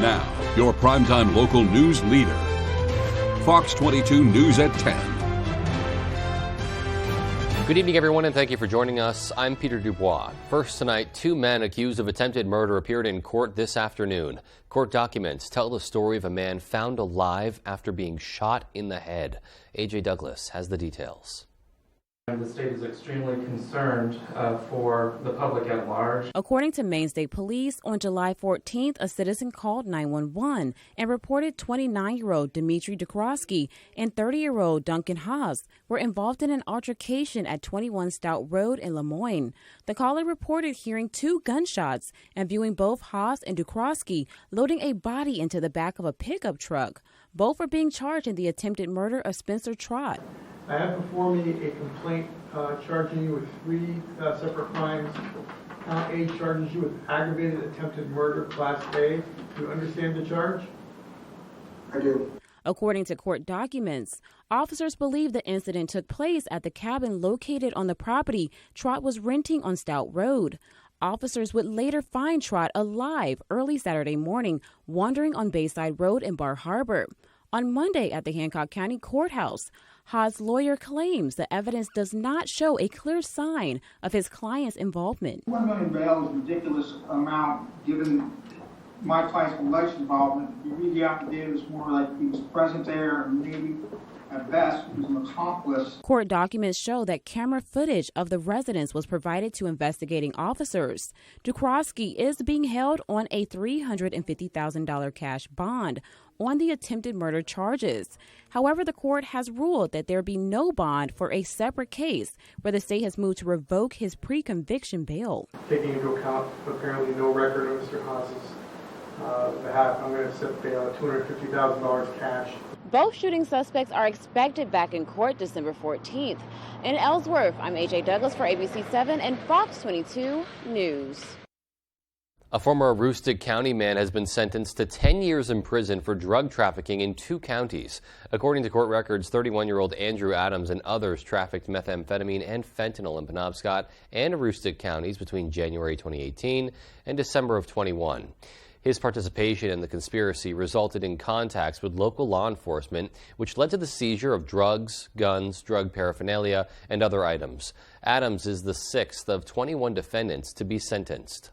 Now, your primetime local news leader. Fox 22 News at 10. Good evening, everyone, and thank you for joining us. I'm Peter Dubois. First tonight, 2 men accused of attempted murder appeared in court this afternoon. Court documents tell the story of a man found alive after being shot in the head. A.J. Douglas has the details. The state is extremely concerned for the public at large. According to Maine State Police, on July 14th, a citizen called 911 and reported 29-year-old Dmitry Dukrowski and 30-year-old Duncan Haas were involved in an altercation at 21 Stout Road in Lemoyne. The caller reported hearing 2 gunshots and viewing both Haas and Dukrowski loading a body into the back of a pickup truck. Both were being charged in the attempted murder of Spencer Trott. I have before me a complaint charging you with 3 separate crimes. Count A charges you with aggravated attempted murder, Class A. Do you understand the charge? I do. According to court documents, officers believe the incident took place at the cabin located on the property Trott was renting on Stout Road. Officers would later find Trott alive early Saturday morning, wandering on Bayside Road in Bar Harbor. On Monday at the Hancock County Courthouse, Haas' lawyer claims the evidence does not show a clear sign of his client's involvement. $1 million bail is a ridiculous amount given my client's alleged involvement. If you read the affidavit, it's more like he was present there and maybe at best he was an accomplice. Court documents show that camera footage of the residence was provided to investigating officers. Dukrowski is being held on a $350,000 cash bond on the attempted murder charges. However, the court has ruled that there be no bond for a separate case where the state has moved to revoke his pre-conviction bail. Taking into account apparently no record of Mr. Haas's behalf, I'm going to set bail at $250,000 cash. Both shooting suspects are expected back in court December 14th. In Ellsworth, I'm A.J. Douglas for ABC 7 and Fox 22 News. A former Aroostook County man has been sentenced to 10 years in prison for drug trafficking in 2 counties. According to court records, 31-year-old Andrew Adams and others trafficked methamphetamine and fentanyl in Penobscot and Aroostook counties between January 2018 and December of 21. His participation in the conspiracy resulted in contacts with local law enforcement, which led to the seizure of drugs, guns, drug paraphernalia, and other items. Adams is the 6th of 21 defendants to be sentenced.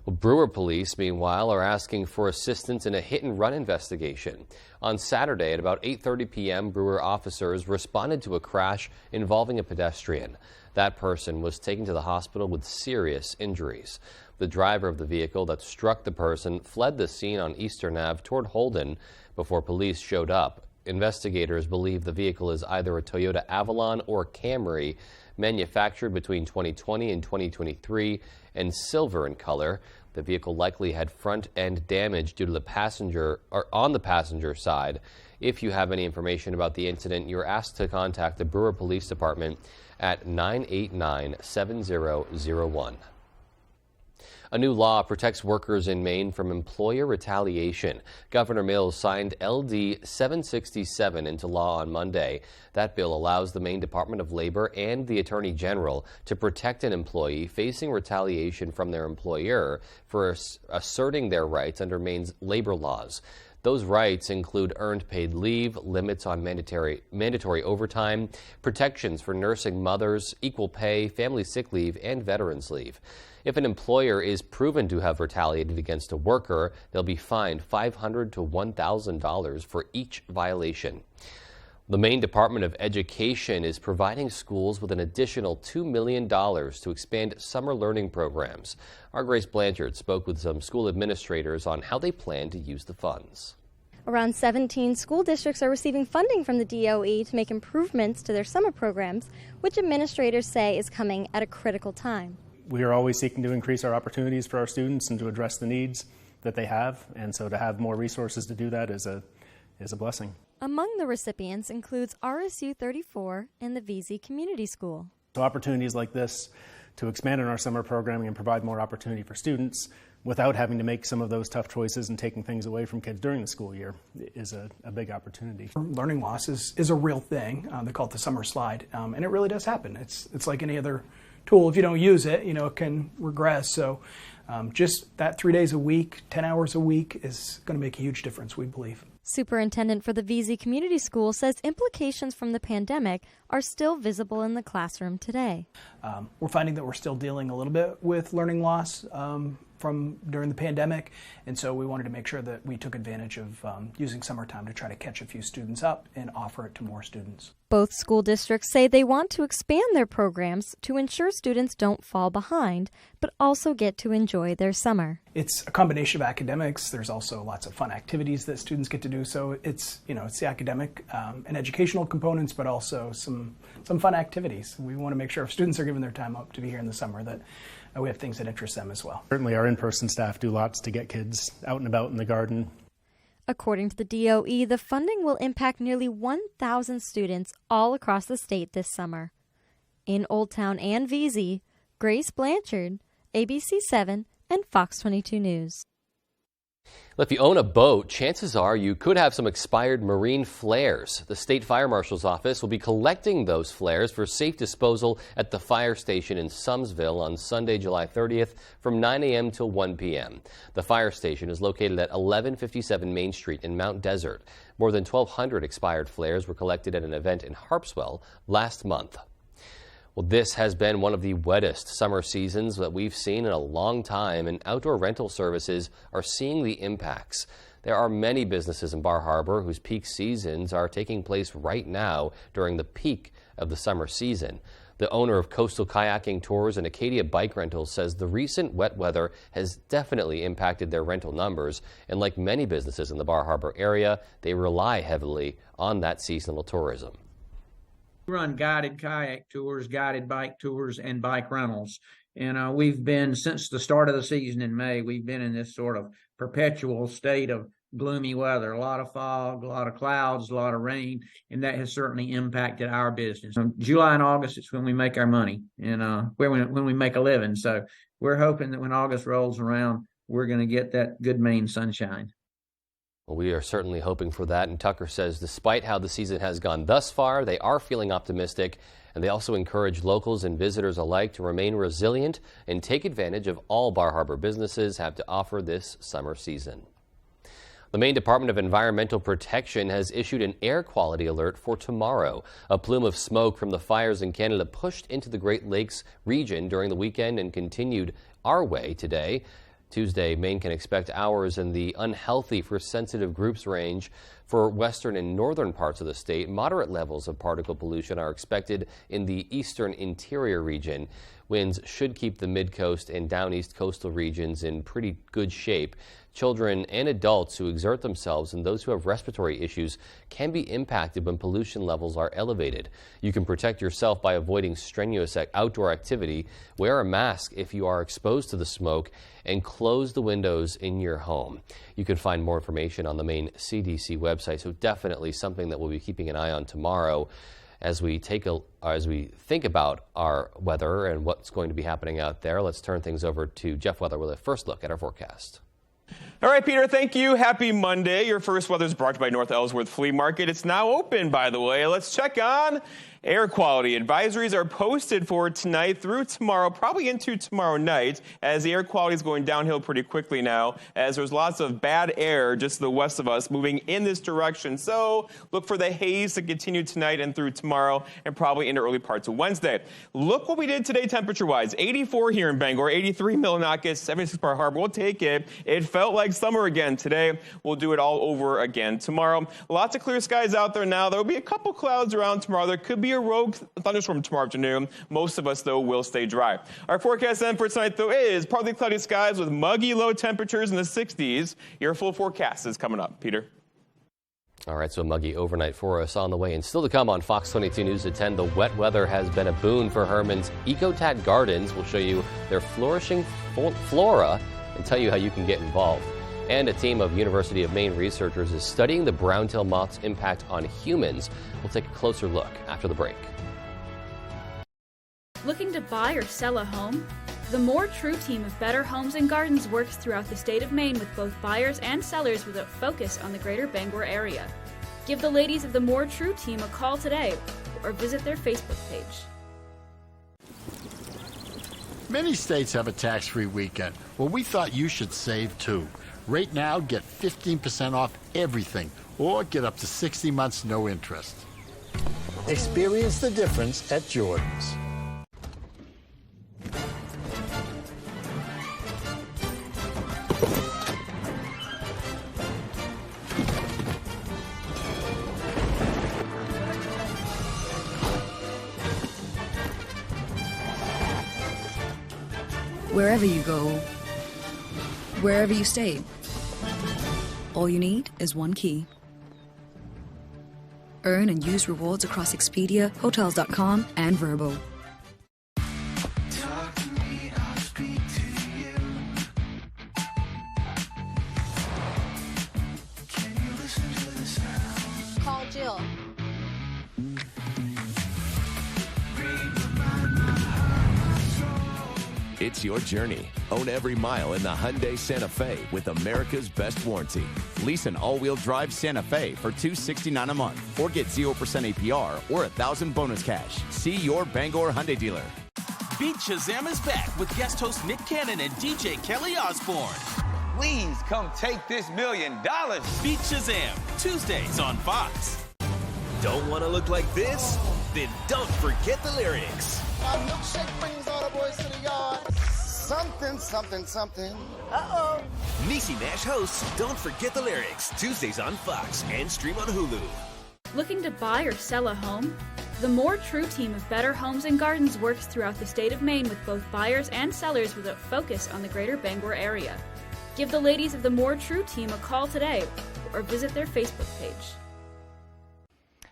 Brewer police, meanwhile, are asking for assistance in a hit-and-run investigation. On Saturday at about 8:30 p.m., Brewer officers responded to a crash involving a pedestrian. That person was taken to the hospital with serious injuries. The driver of the vehicle that struck the person fled the scene on Eastern Ave toward Holden before police showed up. Investigators believe the vehicle is either a Toyota Avalon or Camry, manufactured between 2020 and 2023 and silver in color. The vehicle likely had front-end damage due to the passenger or on the passenger side. If you have any information about the incident, you're asked to contact the Brewer Police Department at 989-7001. A new law protects workers in Maine from employer retaliation. Governor Mills signed LD 767 into law on Monday. That bill allows the Maine Department of Labor and the Attorney General to protect an employee facing retaliation from their employer for asserting their rights under Maine's labor laws. Those rights include earned paid leave, limits on mandatory overtime, protections for nursing mothers, equal pay, family sick leave, and veterans leave. If an employer is proven to have retaliated against a worker, they'll be fined $500 to $1,000 for each violation. The Maine Department of Education is providing schools with an additional $2 million to expand summer learning programs. Our Grace Blanchard spoke with some school administrators on how they plan to use the funds. Around 17 school districts are receiving funding from the DOE to make improvements to their summer programs, which administrators say is coming at a critical time. We are always seeking to increase our opportunities for our students and to address the needs that they have, and so to have more resources to do that is a blessing. Among the recipients includes RSU 34 and the VZ Community School. So opportunities like this to expand on our summer programming and provide more opportunity for students without having to make some of those tough choices and taking things away from kids during the school year is a big opportunity. Learning loss is a real thing. They call it the summer slide, and it really does happen. It's like any other tool. If you don't use it, it can regress. So Just that 3 days a week, 10 hours a week is going to make a huge difference, we believe. Superintendent for the VZ Community School says implications from the pandemic are still visible in the classroom today. We're finding that we're still dealing a little bit with learning loss from during the pandemic, and so we wanted to make sure that we took advantage of using summertime to try to catch a few students up and offer it to more students. Both school districts say they want to expand their programs to ensure students don't fall behind, but also get to enjoy their summer. It's a combination of academics. There's also lots of fun activities that students get to do. So it's the academic and educational components, but also some fun activities. We want to make sure if students are giving their time up to be here in the summer that we have things that interest them as well. Certainly our in-person staff do lots to get kids out and about in the garden. According to the DOE, the funding will impact nearly 1,000 students all across the state this summer. In Old Town and VZ, Grace Blanchard, ABC 7 and Fox 22 News. Well, if you own a boat, chances are you could have some expired marine flares. The State Fire Marshal's office will be collecting those flares for safe disposal at the fire station in Sumsville on Sunday, July 30th from 9 a.m. till 1 p.m. The fire station is located at 1157 Main Street in Mount Desert. More than 1,200 expired flares were collected at an event in Harpswell last month. Well, this has been one of the wettest summer seasons that we've seen in a long time, and outdoor rental services are seeing the impacts. There are many businesses in Bar Harbor whose peak seasons are taking place right now during the peak of the summer season. The owner of Coastal Kayaking Tours and Acadia Bike Rentals says the recent wet weather has definitely impacted their rental numbers, and like many businesses in the Bar Harbor area, they rely heavily on that seasonal tourism. We run guided kayak tours, guided bike tours, and bike rentals. And we've been, since the start of the season in May, we've been in this sort of perpetual state of gloomy weather, a lot of fog, a lot of clouds, a lot of rain, and that has certainly impacted our business. July and August is when we make our money and when we make a living. So we're hoping that when August rolls around, we're going to get that good Maine sunshine. Well, we are certainly hoping for that, and Tucker says despite how the season has gone thus far, they are feeling optimistic, and they also encourage locals and visitors alike to remain resilient and take advantage of all Bar Harbor businesses have to offer this summer season. The Maine Department of Environmental Protection has issued an air quality alert for tomorrow. A plume of smoke from the fires in Canada pushed into the Great Lakes region during the weekend and continued our way today. Tuesday, Maine can expect hours in the unhealthy for sensitive groups range. For western and northern parts of the state, moderate levels of particle pollution are expected in the eastern interior region. Winds should keep the mid-coast and down-east coastal regions in pretty good shape. Children and adults who exert themselves and those who have respiratory issues can be impacted when pollution levels are elevated. You can protect yourself by avoiding strenuous outdoor activity, wear a mask if you are exposed to the smoke, and close the windows in your home. You can find more information on the Maine CDC website, so definitely something that we'll be keeping an eye on tomorrow as we think about our weather and what's going to be happening out there. Let's turn things over to Jeff Weather with a first look at our forecast. All right, Peter, thank you. Happy Monday. Your first weather is brought to you by North Ellsworth Flea Market. It's now open, by the way. Let's check on air quality. Advisories are posted for tonight through tomorrow, probably into tomorrow night, as the air quality is going downhill pretty quickly now, as there's lots of bad air just to the west of us moving in this direction. So look for the haze to continue tonight and through tomorrow and probably into early parts of Wednesday. Look what we did today temperature-wise. 84 here in Bangor, 83 Millinocket, 76 Bar Harbor. We'll take it. It felt like summer again today. We'll do it all over again tomorrow. Lots of clear skies out there now. There will be a couple clouds around tomorrow. There could be a rogue thunderstorm tomorrow afternoon. Most of us, though, will stay dry. Our forecast then for tonight, though, is partly cloudy skies with muggy low temperatures in the 60s. Your full forecast is coming up. Peter. All right, so a muggy overnight for us on the way. And still to come on Fox 22 News at 10, the wet weather has been a boon for Herman's Ecotat Gardens. We'll show you their flourishing flora and tell you how you can get involved. And a team of University of Maine researchers is studying the brown-tailed moth's impact on humans. We'll take a closer look after the break. Looking to buy or sell a home? The More True team of Better Homes and Gardens works throughout the state of Maine with both buyers and sellers with a focus on the greater Bangor area. Give the ladies of the More True team a call today or visit their Facebook page. Many states have a tax-free weekend. Well, we thought you should save too. Right now, get 15% off everything, or get up to 60 months no interest. Experience the difference at Jordan's. Wherever you go, wherever you stay, all you need is one key. Earn and use rewards across Expedia, Hotels.com, and Vrbo. Call Jill. It's your journey. Own every mile in the Hyundai Santa Fe with America's best warranty. Lease an all-wheel drive Santa Fe for $269 a month, or get 0% APR or $1,000 bonus cash. See your Bangor Hyundai dealer. Beat Shazam is back with guest host Nick Cannon and DJ Kelly Osbourne. Please come take this $1 million. Beat Shazam, Tuesdays on Fox. Don't want to look like this? Then don't forget the lyrics. My milkshake brings all the boys to the yard. Something, something, something. Uh-oh. Niecy Nash hosts Don't Forget the Lyrics, Tuesdays on Fox and stream on Hulu. Looking to buy or sell a home? The More True team of Better Homes and Gardens works throughout the state of Maine with both buyers and sellers with a focus on the greater Bangor area. Give the ladies of the More True team a call today or visit their Facebook page.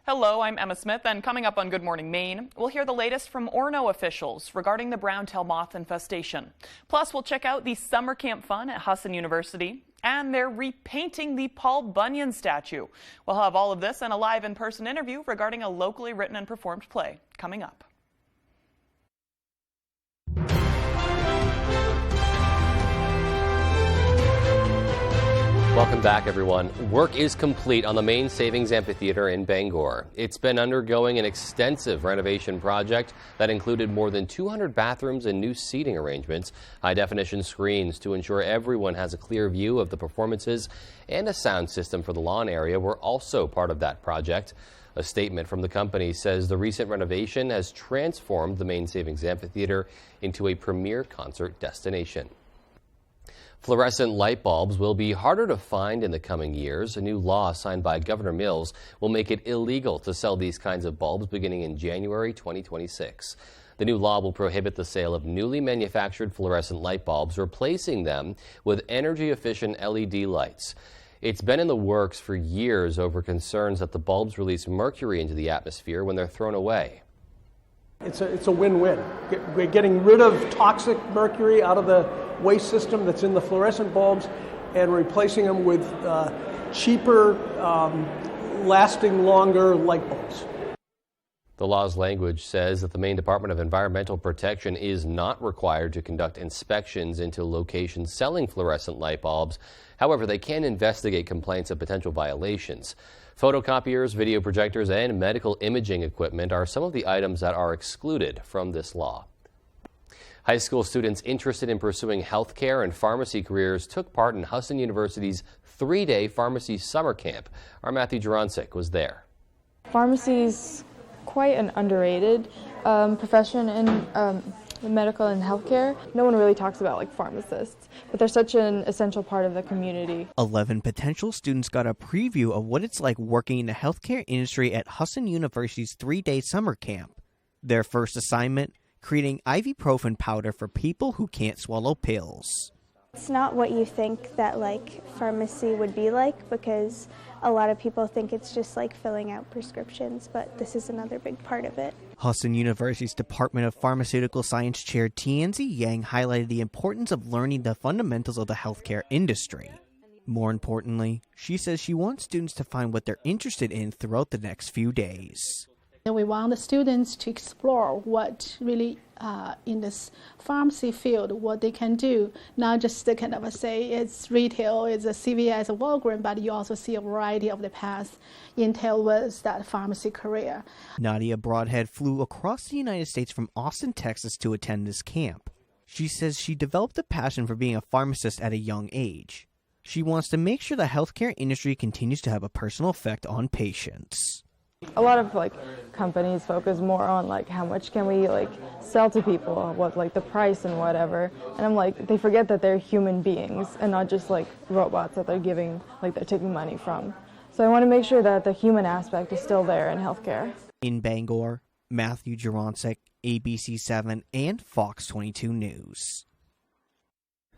Hello, I'm Emma Smith, and coming up on Good Morning Maine, we'll hear the latest from Orono officials regarding the brown-tail moth infestation. Plus, we'll check out the summer camp fun at Husson University, and they're repainting the Paul Bunyan statue. We'll have all of this and a live in-person interview regarding a locally written and performed play coming up. Welcome back, everyone. Work is complete on the Maine Savings Amphitheater in Bangor. It's been undergoing an extensive renovation project that included more than 200 bathrooms and new seating arrangements, high-definition screens to ensure everyone has a clear view of the performances, and a sound system for the lawn area were also part of that project. A statement from the company says the recent renovation has transformed the Maine Savings Amphitheater into a premier concert destination. Fluorescent light bulbs will be harder to find in the coming years. A new law signed by Governor Mills will make it illegal to sell these kinds of bulbs beginning in January 2026. The new law will prohibit the sale of newly manufactured fluorescent light bulbs, replacing them with energy-efficient LED lights. It's been in the works for years over concerns that the bulbs release mercury into the atmosphere when they're thrown away. It's a win-win. We're getting rid of toxic mercury out of the waste system that's in the fluorescent bulbs and replacing them with cheaper, lasting longer light bulbs. The law's language says that the Maine Department of Environmental Protection is not required to conduct inspections into locations selling fluorescent light bulbs. However, they can investigate complaints of potential violations. Photocopiers, video projectors, and medical imaging equipment are some of the items that are excluded from this law. High school students interested in pursuing healthcare and pharmacy careers took part in Husson University's 3-day pharmacy summer camp. Our Matthew Jurancic was there. Pharmacy's quite an underrated profession in medical and healthcare. No one really talks about like pharmacists, but they're such an essential part of the community. 11 potential students got a preview of what it's like working in the healthcare industry at Husson University's 3-day summer camp. Their first assignment, creating ibuprofen powder for people who can't swallow pills. It's not what you think that like pharmacy would be like, because a lot of people think it's just like filling out prescriptions, but this is another big part of it. Husson University's Department of Pharmaceutical Science Chair Tianzi Yang highlighted the importance of learning the fundamentals of the healthcare industry. More importantly, she says she wants students to find what they're interested in throughout the next few days. We want the students to explore what really in this pharmacy field, what they can do, not just to kind of say it's retail, it's a CVS, a Walgreens, but you also see a variety of the paths entailed with that pharmacy career. Nadia Broadhead flew across the United States from Austin, Texas to attend this camp. She says she developed a passion for being a pharmacist at a young age. She wants to make sure the healthcare industry continues to have a personal effect on patients. A lot of companies focus more on how much can we sell to people, what the price and whatever. And I'm they forget that they're human beings and not just robots that they're giving they're taking money from. So I want to make sure that the human aspect is still there in healthcare. In Bangor, Matthew Juronsek, ABC7 and Fox 22 News.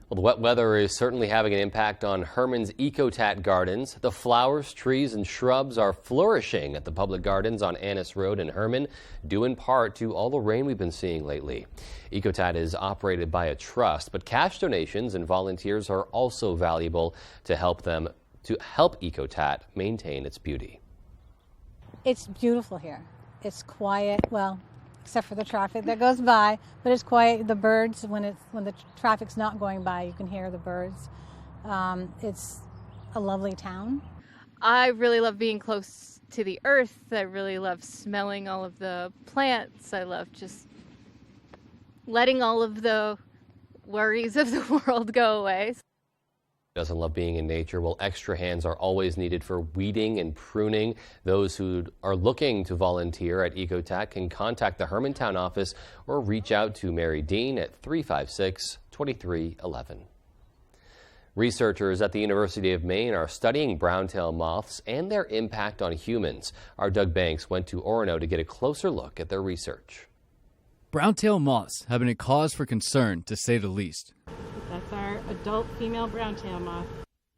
Well, the wet weather is certainly having an impact on Herman's Ecotat Gardens. The flowers, trees, and shrubs are flourishing at the public gardens on Annis Road in Herman, due in part to all the rain we've been seeing lately. Ecotat is operated by a trust, but cash donations and volunteers are also valuable to help Ecotat maintain its beauty. It's beautiful here. It's quiet, well, except for the traffic that goes by, but it's quiet. The birds, when the traffic's not going by, you can hear the birds. It's a lovely town. I really love being close to the earth. I really love smelling all of the plants. I love just letting all of the worries of the world go away. Doesn't love being in nature. Well, extra hands are always needed for weeding and pruning. Those who are looking to volunteer at Ecotat can contact the Hermantown office or reach out to Mary Dean at 356-2311. Researchers at the University of Maine are studying brown-tailed moths and their impact on humans. Our Doug Banks went to Orono to get a closer look at their research. Brown-tailed moths have been a cause for concern, to say the least. That's our adult female brown-tailed moth.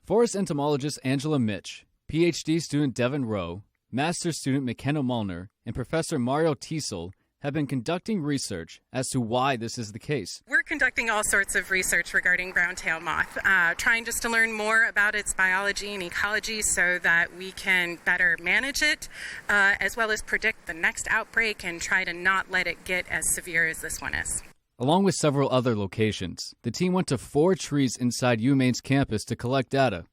Forest entomologist Angela Mitch, PhD student Devin Rowe, master's student McKenna Mulner, and Professor Mario Teasel have been conducting research as to why this is the case. We're conducting all sorts of research regarding brown-tailed moth, trying just to learn more about its biology and ecology so that we can better manage it, as well as predict the next outbreak and try to not let it get as severe as this one is. Along with several other locations, the team went to 4 trees inside UMaine's campus to collect data.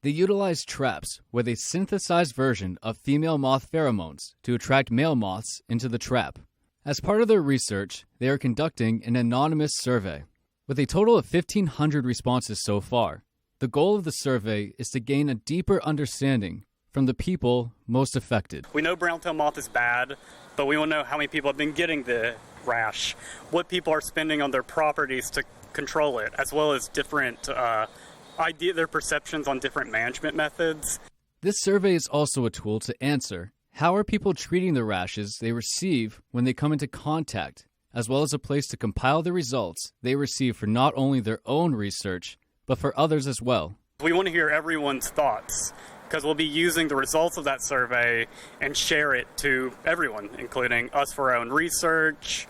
They utilized traps with a synthesized version of female moth pheromones to attract male moths into the trap. As part of their research, they are conducting an anonymous survey. With a total of 1,500 responses so far, the goal of the survey is to gain a deeper understanding from the people most affected. We know brown-tailed moth is bad, but we want to know how many people have been getting the rash, what people are spending on their properties to control it, as well as different their perceptions on different management methods. This survey is also a tool to answer how are people treating the rashes they receive when they come into contact, as well as a place to compile the results they receive for not only their own research, but for others as well. We want to hear everyone's thoughts, because we'll be using the results of that survey and share it to everyone, including us for our own research,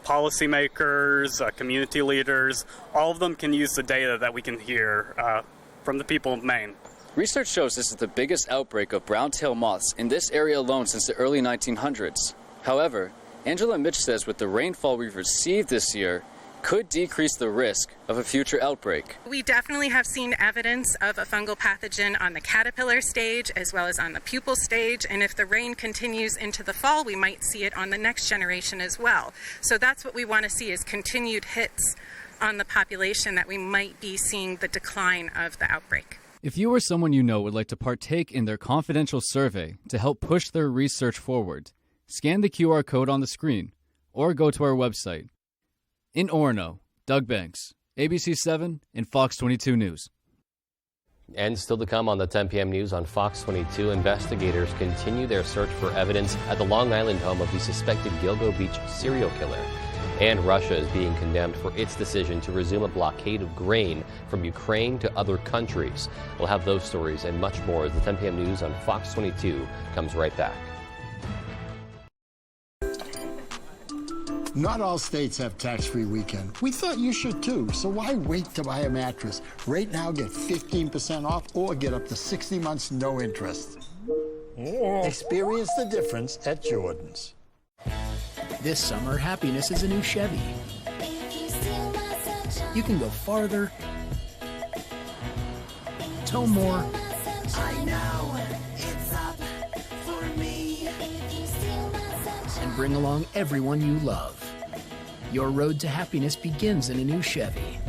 policymakers, community leaders. All of them can use the data that we can hear from the people of Maine. Research shows this is the biggest outbreak of brown-tailed moths in this area alone since the early 1900s. However, Angela Mitch says with the rainfall we've received this year, could decrease the risk of a future outbreak. We definitely have seen evidence of a fungal pathogen on the caterpillar stage as well as on the pupal stage, and if the rain continues into the fall, we might see it on the next generation as well. So that's what we want to see, is continued hits on the population, that we might be seeing the decline of the outbreak. If you or someone you know would like to partake in their confidential survey to help push their research forward, scan the QR code on the screen or go to our website. In Orono, Doug Banks, ABC7 and Fox 22 News. And still to come on the 10 p.m. news on Fox 22, investigators continue their search for evidence at the Long Island home of the suspected Gilgo Beach serial killer. And Russia is being condemned for its decision to resume a blockade of grain from Ukraine to other countries. We'll have those stories and much more as the 10 p.m. news on Fox 22 comes right back. Not all states have tax-free weekend. We thought you should too, so why wait to buy a mattress? Right now, get 15% off or get up to 60 months no interest. Experience the difference at Jordan's. This summer, happiness is a new Chevy. You can go farther, tow more, I know it's up for me. and bring along everyone you love. Your road to happiness begins in a new Chevy.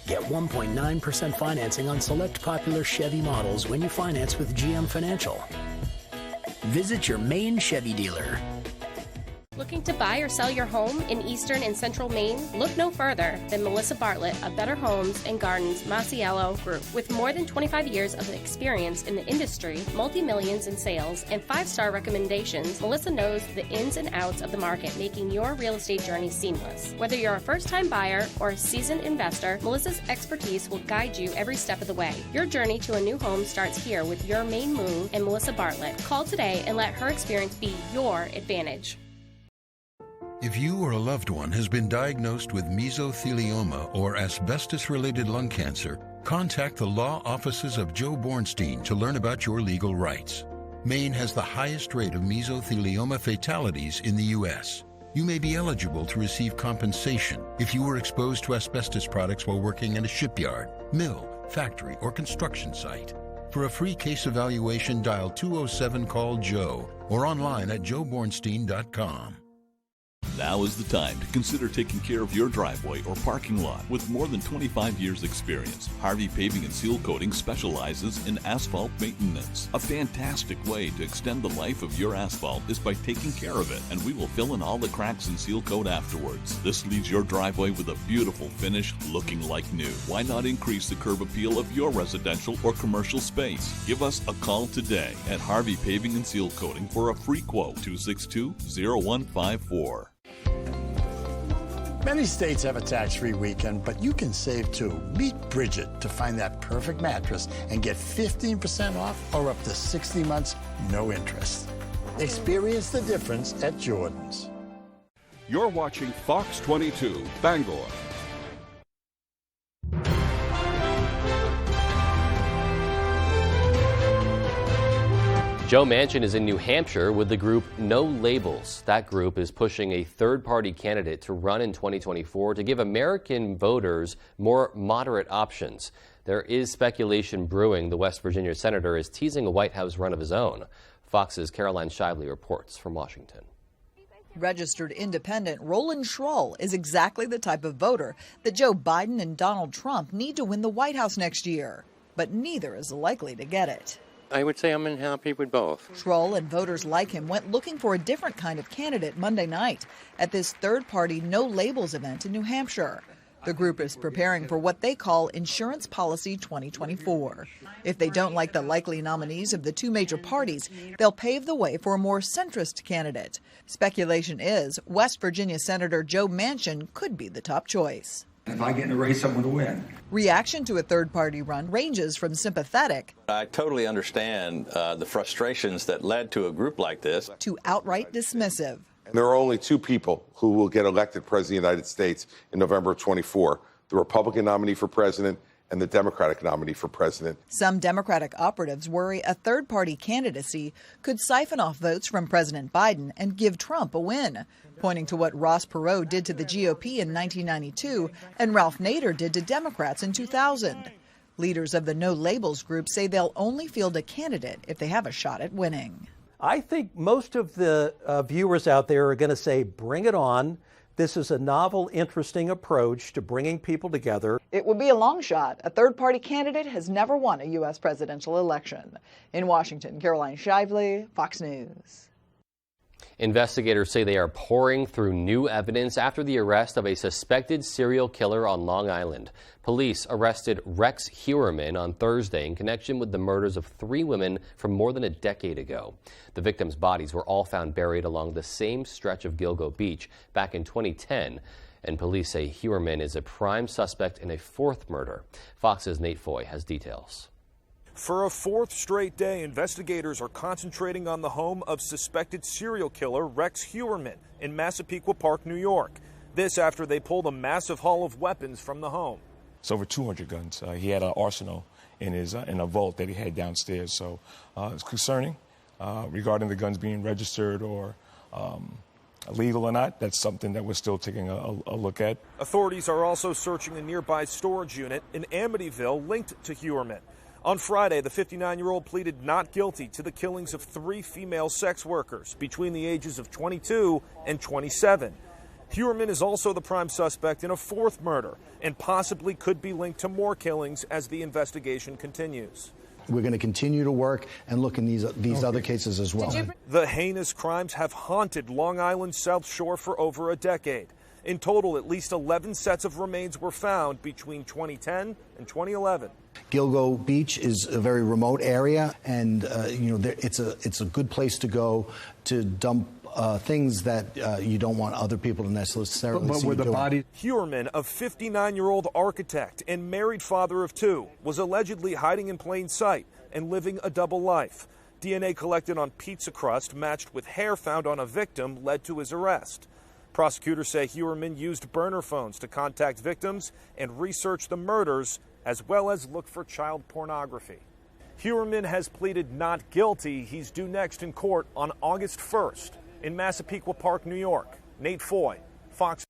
Get 1.9% financing on select popular Chevy models when you finance with GM Financial. Visit your Maine Chevy dealer. Looking to buy or sell your home in eastern and central Maine? Look no further than Melissa Bartlett of Better Homes and Gardens Masiello Group. With more than 25 years of experience in the industry, multi-millions in sales, and 5-star recommendations, Melissa knows the ins and outs of the market, making your real estate journey seamless. Whether you're a first-time buyer or a seasoned investor, Melissa's expertise will guide you every step of the way. Your journey to a new home starts here with your Maine move and Melissa Bartlett. Call today and let her experience be your advantage. If you or a loved one has been diagnosed with mesothelioma or asbestos-related lung cancer, contact the law offices of Joe Bornstein to learn about your legal rights. Maine has the highest rate of mesothelioma fatalities in the U.S. You may be eligible to receive compensation if you were exposed to asbestos products while working in a shipyard, mill, factory, or construction site. For a free case evaluation, dial 207-CALL-JOE or online at joebornstein.com. Now is the time to consider taking care of your driveway or parking lot. With more than 25 years experience, Harvey Paving and Seal Coating specializes in asphalt maintenance. A fantastic way to extend the life of your asphalt is by taking care of it, and we will fill in all the cracks and seal coat afterwards. This leaves your driveway with a beautiful finish looking like new. Why not increase the curb appeal of your residential or commercial space? Give us a call today at Harvey Paving and Seal Coating for a free quote, 262-0154. Many states have a tax-free weekend, but you can save too. Meet Bridget to find that perfect mattress and get 15% off or up to 60 months, no interest. Experience the difference at Jordan's. You're watching Fox 22, Bangor. Joe Manchin is in New Hampshire with the group No Labels. That group is pushing a third-party candidate to run in 2024 to give American voters more moderate options. There is speculation brewing the West Virginia senator is teasing a White House run of his own. Fox's Caroline Shively reports from Washington. Registered independent Roland Schroll is exactly the type of voter that Joe Biden and Donald Trump need to win the White House next year. But neither is likely to get it. I would say I'm happy with both. Schroll and voters like him went looking for a different kind of candidate Monday night at this third-party No Labels event in New Hampshire. The group is preparing for what they call Insurance Policy 2024. If they don't like the likely nominees of the two major parties, they'll pave the way for a more centrist candidate. Speculation is West Virginia Senator Joe Manchin could be the top choice. If I get in a race, I'm going to win. Reaction to a third-party run ranges from sympathetic. I totally understand the frustrations that led to a group like this. To outright dismissive. There are only two people who will get elected President of the United States in November of 24, the Republican nominee for president and the Democratic nominee for president. Some Democratic operatives worry a third-party candidacy could siphon off votes from President Biden and give Trump a win, pointing to what Ross Perot did to the GOP in 1992 and Ralph Nader did to Democrats in 2000. Leaders of the No Labels group say they'll only field a candidate if they have a shot at winning. I think most of the viewers out there are going to say, bring it on. This is a novel, interesting approach to bringing people together. It would be a long shot. A third-party candidate has never won a U.S. presidential election. In Washington, Caroline Shively, Fox News. Investigators say they are pouring through new evidence after the arrest of a suspected serial killer on Long Island. Police arrested Rex Heuermann on Thursday in connection with the murders of 3 women from more than a decade ago. The victims' bodies were all found buried along the same stretch of Gilgo Beach back in 2010. And police say Heuermann is a prime suspect in a 4th murder. Fox's Nate Foy has details. For a 4th straight day, investigators are concentrating on the home of suspected serial killer Rex Heuermann in Massapequa Park, New York. This after they pulled a massive haul of weapons from the home. It's over 200 guns. He had an arsenal in a vault that he had downstairs. So it's concerning regarding the guns being registered or illegal or not. That's something that we're still taking a look at. Authorities are also searching a nearby storage unit in Amityville linked to Heuermann. On Friday, the 59-year-old pleaded not guilty to the killings of 3 female sex workers between the ages of 22 and 27. Huerman is also the prime suspect in a fourth murder and possibly could be linked to more killings as the investigation continues. We're going to continue to work and look in these other cases as well. The heinous crimes have haunted Long Island's South Shore for over a decade. In total, at least 11 sets of remains were found between 2010 and 2011. Gilgo Beach is a very remote area, and it's a good place to go to dump things that you don't want other people to necessarily see you doing. Huerman, a 59-year-old architect and married father of two, was allegedly hiding in plain sight and living a double life. DNA collected on pizza crust matched with hair found on a victim led to his arrest. Prosecutors say Huerman used burner phones to contact victims and research the murders, as well as look for child pornography. Huerman has pleaded not guilty. He's due next in court on August 1st in Massapequa Park, New York. Nate Foy, Fox.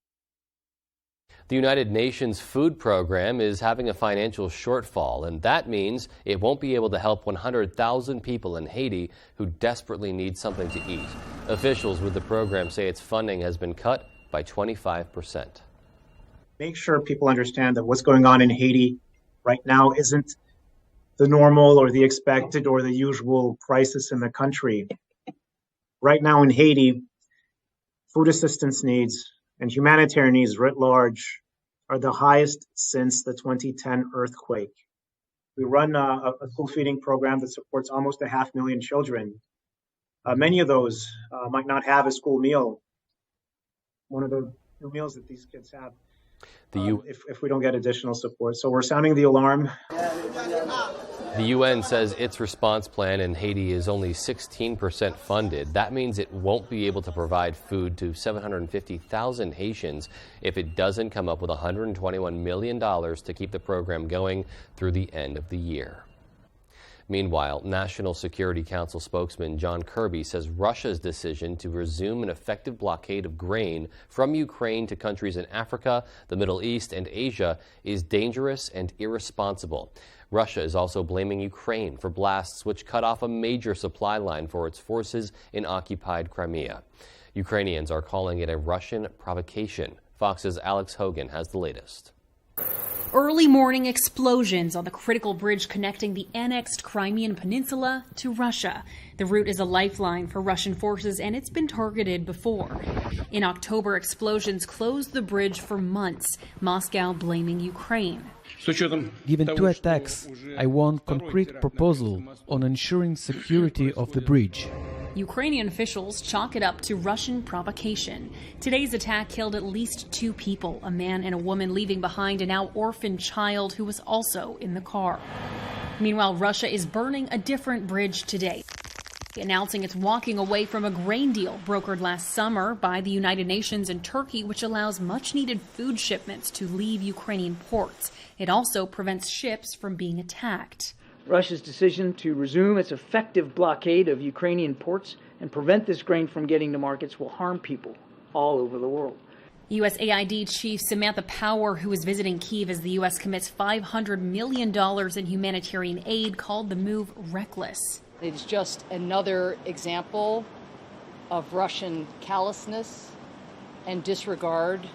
The United Nations Food Program is having a financial shortfall, and that means it won't be able to help 100,000 people in Haiti who desperately need something to eat. Officials with the program say its funding has been cut by 25%. Make sure people understand that what's going on in Haiti right now isn't the normal or the expected or the usual crisis in the country. Right now in Haiti, food assistance needs and humanitarian needs writ large are the highest since the 2010 earthquake. We run a school feeding program that supports almost 500,000 children. Many of those might not have a school meal, one of the meals that these kids have, if we don't get additional support. So we're sounding the alarm. The UN says its response plan in Haiti is only 16% funded. That means it won't be able to provide food to 750,000 Haitians if it doesn't come up with $121 million to keep the program going through the end of the year. Meanwhile, National Security Council spokesman John Kirby says Russia's decision to resume an effective blockade of grain from Ukraine to countries in Africa, the Middle East, and Asia is dangerous and irresponsible. Russia is also blaming Ukraine for blasts which cut off a major supply line for its forces in occupied Crimea. Ukrainians are calling it a Russian provocation. Fox's Alex Hogan has the latest. Early morning explosions on the critical bridge connecting the annexed Crimean Peninsula to Russia. The route is a lifeline for Russian forces, and it's been targeted before. In October, explosions closed the bridge for months, Moscow blaming Ukraine. Given two attacks, I want concrete proposal on ensuring security of the bridge. Ukrainian officials chalk it up to Russian provocation. Today's attack killed at least 2 people, a man and a woman leaving behind a now orphaned child who was also in the car. Meanwhile, Russia is burning a different bridge today, announcing it's walking away from a grain deal brokered last summer by the United Nations and Turkey, which allows much-needed food shipments to leave Ukrainian ports. It also prevents ships from being attacked. Russia's decision to resume its effective blockade of Ukrainian ports and prevent this grain from getting to markets will harm people all over the world. USAID Chief Samantha Power, who is visiting Kyiv as the U.S. commits $500 million in humanitarian aid, called the move reckless. It's just another example of Russian callousness and disregard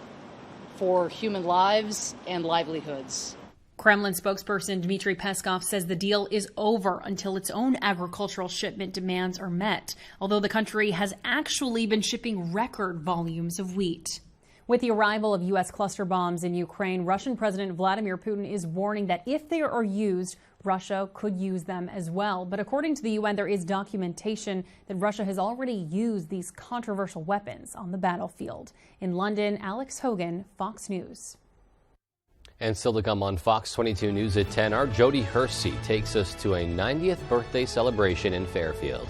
for human lives and livelihoods. Kremlin spokesperson Dmitry Peskov says the deal is over until its own agricultural shipment demands are met, although the country has actually been shipping record volumes of wheat. With the arrival of U.S. cluster bombs in Ukraine, Russian President Vladimir Putin is warning that if they are used, Russia could use them as well. But according to the UN, there is documentation that Russia has already used these controversial weapons on the battlefield. In London, Alex Hogan, Fox News. And still to come on Fox 22 News at 10, our Jody Hersey takes us to a 90th birthday celebration in Fairfield.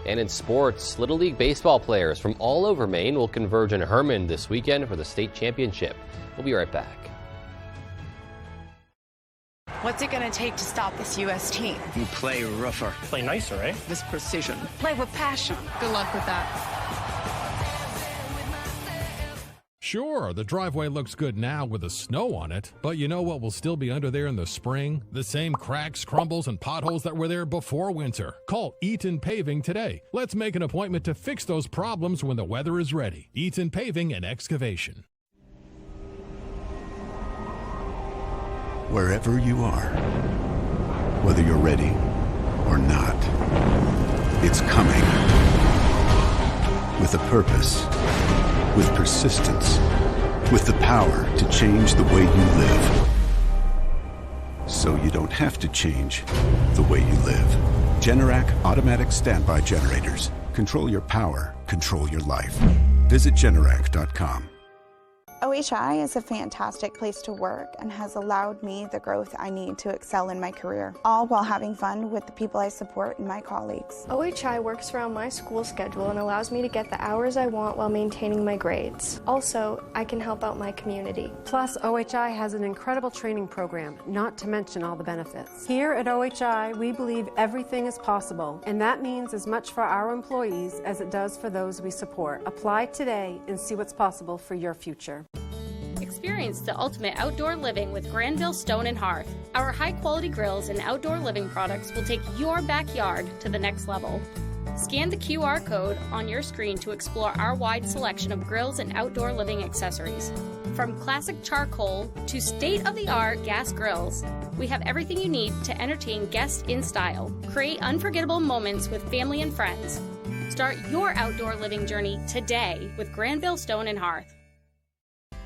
And in sports, Little League baseball players from all over Maine will converge in Hermon this weekend for the state championship. We'll be right back. What's it going to take to stop this U.S. team? You play rougher. Play nicer, eh? With precision. Play with passion. Good luck with that. Sure, the driveway looks good now with the snow on it, but you know what will still be under there in the spring? The same cracks, crumbles, and potholes that were there before winter. Call Eaton Paving today. Let's make an appointment to fix those problems when the weather is ready. Eaton Paving and Excavation. Wherever you are, whether you're ready or not, it's coming. With a purpose, with persistence, with the power to change the way you live. So you don't have to change the way you live. Generac automatic standby generators. Control your power, control your life. Visit Generac.com. OHI is a fantastic place to work and has allowed me the growth I need to excel in my career, all while having fun with the people I support and my colleagues. OHI works around my school schedule and allows me to get the hours I want while maintaining my grades. Also, I can help out my community. Plus, OHI has an incredible training program, not to mention all the benefits. Here at OHI, we believe everything is possible, and that means as much for our employees as it does for those we support. Apply today and see what's possible for your future. Experience the ultimate outdoor living with Granville Stone and Hearth. Our high-quality grills and outdoor living products will take your backyard to the next level. Scan the QR code on your screen to explore our wide selection of grills and outdoor living accessories. From classic charcoal to state-of-the-art gas grills, we have everything you need to entertain guests in style. Create unforgettable moments with family and friends. Start your outdoor living journey today with Granville Stone and Hearth.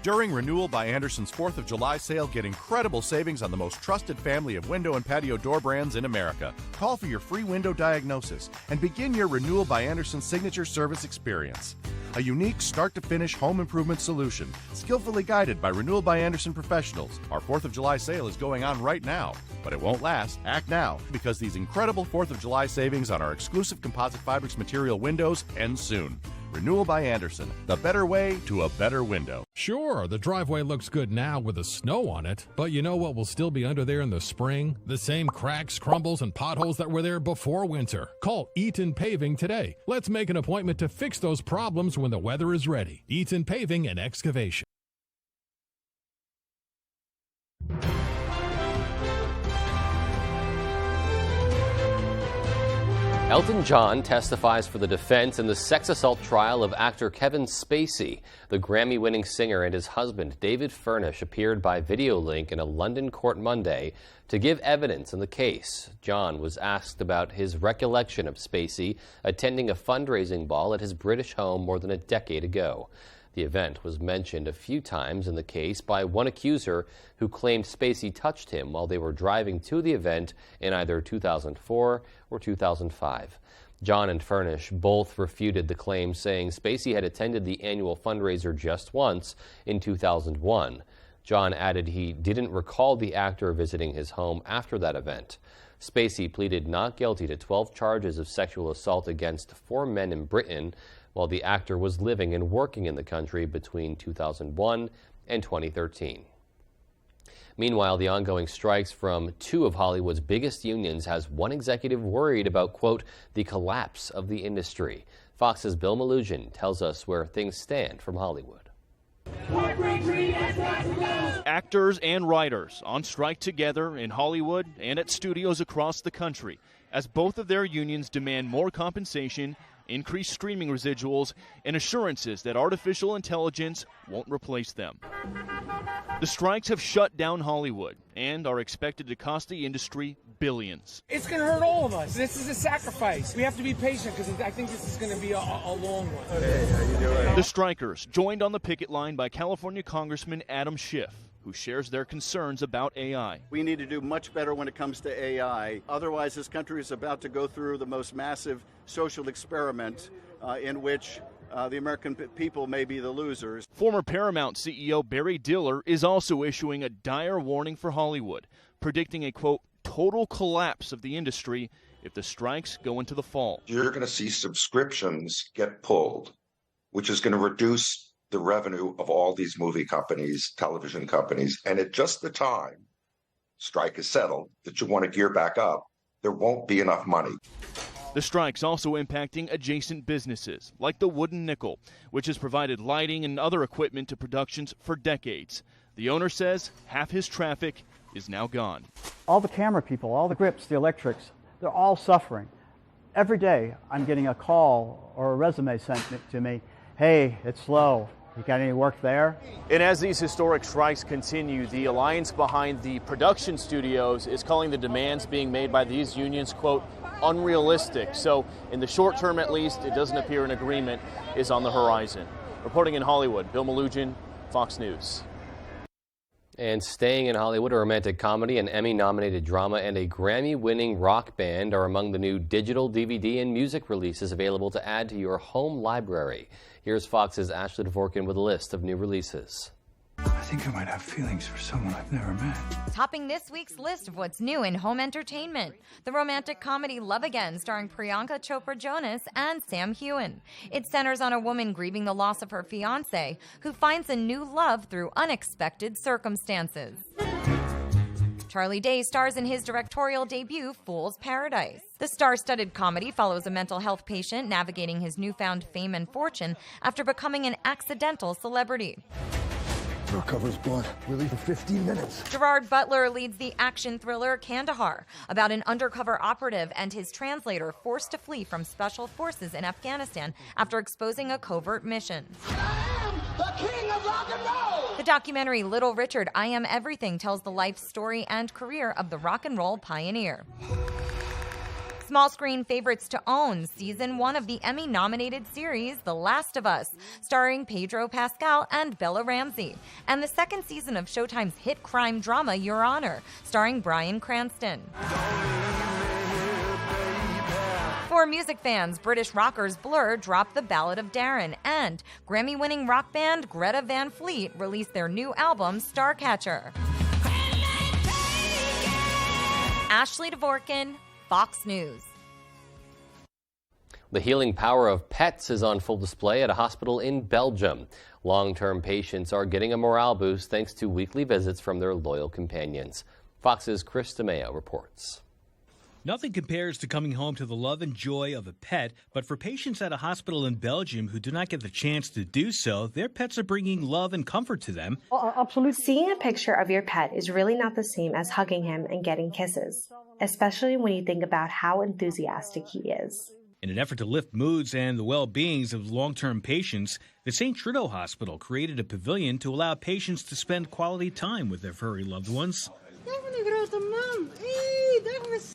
During Renewal by Andersen's 4th of July sale, get incredible savings on the most trusted family of window and patio door brands in America. Call for your free window diagnosis and begin your Renewal by Andersen signature service experience. A unique start-to-finish home improvement solution, skillfully guided by Renewal by Andersen professionals. Our 4th of July sale is going on right now, but it won't last. Act now, because these incredible 4th of July savings on our exclusive composite fabrics material windows end soon. Renewal by Andersen, the better way to a better window. Sure, the driveway looks good now with the snow on it, but you know what will still be under there in the spring? The same cracks, crumbles, and potholes that were there before winter. Call Eaton Paving today. Let's make an appointment to fix those problems when the weather is ready. Eaton Paving and Excavation. Elton John testifies for the defense in the sex assault trial of actor Kevin Spacey. The Grammy-winning singer and his husband, David Furnish, appeared by video link in a London court Monday to give evidence in the case. John was asked about his recollection of Spacey attending a fundraising ball at his British home more than a decade ago. The event was mentioned a few times in the case by one accuser who claimed Spacey touched him while they were driving to the event in either 2004 or 2005. John and Furnish both refuted the claim, saying Spacey had attended the annual fundraiser just once in 2001. John added he didn't recall the actor visiting his home after that event. Spacey pleaded not guilty to 12 charges of sexual assault against 4 men in Britain, while the actor was living and working in the country between 2001 and 2013. Meanwhile, the ongoing strikes from 2 of Hollywood's biggest unions has one executive worried about, quote, the collapse of the industry. Fox's Bill Malugin tells us where things stand from Hollywood. Actors and writers on strike together in Hollywood and at studios across the country as both of their unions demand more compensation, increased streaming residuals, and assurances that artificial intelligence won't replace them. The strikes have shut down Hollywood and are expected to cost the industry billions. It's going to hurt all of us. This is a sacrifice. We have to be patient because I think this is going to be a long one. Hey, how you doing? The strikers joined on the picket line by California Congressman Adam Schiff, who shares their concerns about AI. We need to do much better when it comes to AI. Otherwise, this country is about to go through the most massive social experiment in which the American people may be the losers. Former Paramount CEO Barry Diller is also issuing a dire warning for Hollywood, predicting a, quote, total collapse of the industry if the strikes go into the fall. You're going to see subscriptions get pulled, which is going to reduce the revenue of all these movie companies, television companies, and at just the time strike is settled that you want to gear back up, there won't be enough money. The strike's also impacting adjacent businesses, like the Wooden Nickel, which has provided lighting and other equipment to productions for decades. The owner says half his traffic is now gone. All the camera people, all the grips, the electrics, they're all suffering. Every day I'm getting a call or a resume sent to me. Hey, it's slow. You got any work there? And as these historic strikes continue, the alliance behind the production studios is calling the demands being made by these unions, quote, unrealistic. So in the short term, at least, it doesn't appear an agreement is on the horizon. Reporting in Hollywood, Bill Malugin, Fox News. And staying in Hollywood, a romantic comedy, an Emmy-nominated drama, and a Grammy-winning rock band are among the new digital DVD and music releases available to add to your home library. Here's Fox's Ashley Dvorkin with a list of new releases. I think I might have feelings for someone I've never met. Topping this week's list of what's new in home entertainment, the romantic comedy Love Again, starring Priyanka Chopra Jonas and Sam Heughan. It centers on a woman grieving the loss of her fiancé, who finds a new love through unexpected circumstances. Charlie Day stars in his directorial debut, Fool's Paradise. The star-studded comedy follows a mental health patient navigating his newfound fame and fortune after becoming an accidental celebrity. Girl covers blood. We leave in 15 minutes. Gerard Butler leads the action thriller Kandahar, about an undercover operative and his translator forced to flee from special forces in Afghanistan after exposing a covert mission. The king of rock and roll! The documentary Little Richard, I Am Everything tells the life story and career of the rock and roll pioneer. Small screen favorites to own, season 1 of the Emmy-nominated series The Last of Us, starring Pedro Pascal and Bella Ramsey, and the second season of Showtime's hit crime drama Your Honor, starring Bryan Cranston. For music fans, British rockers Blur dropped The Ballad of Darren, and Grammy-winning rock band Greta Van Fleet released their new album Starcatcher. Ashley Dvorkin, Fox News. The healing power of pets is on full display at a hospital in Belgium. Long-term patients are getting a morale boost thanks to weekly visits from their loyal companions. Fox's Chris DeMeo reports. Nothing compares to coming home to the love and joy of a pet, but for patients at a hospital in Belgium who do not get the chance to do so, their pets are bringing love and comfort to them. Absolutely. Seeing a picture of your pet is really not the same as hugging him and getting kisses, especially when you think about how enthusiastic he is. In an effort to lift moods and the well-beings of long-term patients, the St. Trudeau Hospital created a pavilion to allow patients to spend quality time with their furry loved ones.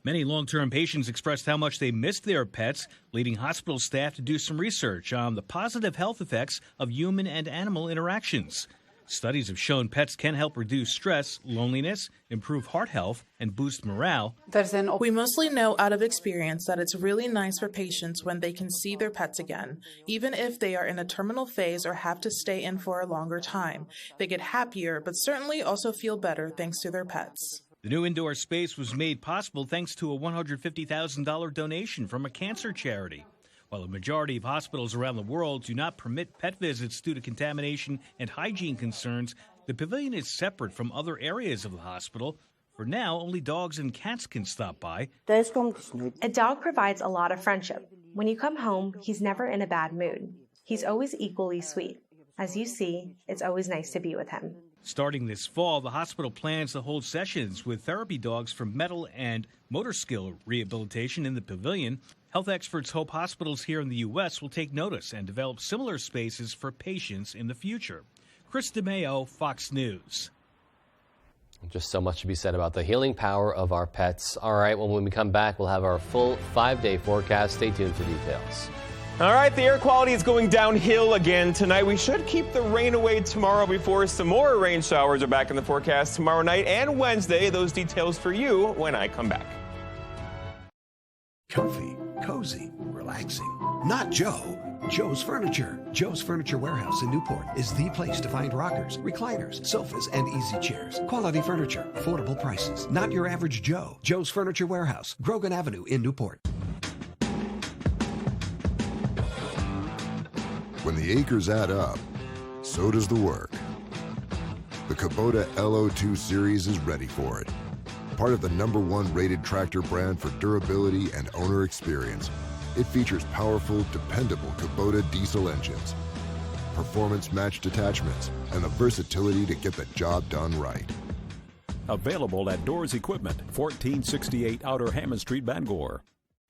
Many long-term patients expressed how much they missed their pets, leading hospital staff to do some research on the positive health effects of human and animal interactions. Studies have shown pets can help reduce stress, loneliness, improve heart health, and boost morale. We mostly know out of experience that it's really nice for patients when they can see their pets again, even if they are in a terminal phase or have to stay in for a longer time. They get happier, but certainly also feel better thanks to their pets. The new indoor space was made possible thanks to a $150,000 donation from a cancer charity. While a majority of hospitals around the world do not permit pet visits due to contamination and hygiene concerns, the pavilion is separate from other areas of the hospital. For now, only dogs and cats can stop by. A dog provides a lot of friendship. When you come home, he's never in a bad mood. He's always equally sweet. As you see, it's always nice to be with him. Starting this fall, the hospital plans to hold sessions with therapy dogs for mental and motor skill rehabilitation in the pavilion. Health experts hope hospitals here in the U.S. will take notice and develop similar spaces for patients in the future. Chris DeMeo, Fox News. Just so much to be said about the healing power of our pets. All right, well, when we come back, we'll have our full 5-day forecast. Stay tuned for details. All right, the air quality is going downhill again tonight. We should keep the rain away tomorrow before some more rain showers are back in the forecast tomorrow night and Wednesday. Those details for you when I come back. Comfy, cozy, relaxing. Not Joe. Joe's Furniture. Joe's Furniture Warehouse in Newport is the place to find rockers, recliners, sofas, and easy chairs. Quality furniture, affordable prices. Not your average Joe. Joe's Furniture Warehouse, Grogan Avenue in Newport. When the acres add up, so does the work. The Kubota LO2 Series is ready for it. Part of the #1 rated tractor brand for durability and owner experience. It features powerful, dependable Kubota diesel engines, performance-matched attachments, and the versatility to get the job done right. Available at Doors Equipment, 1468 Outer Hammond Street, Bangor.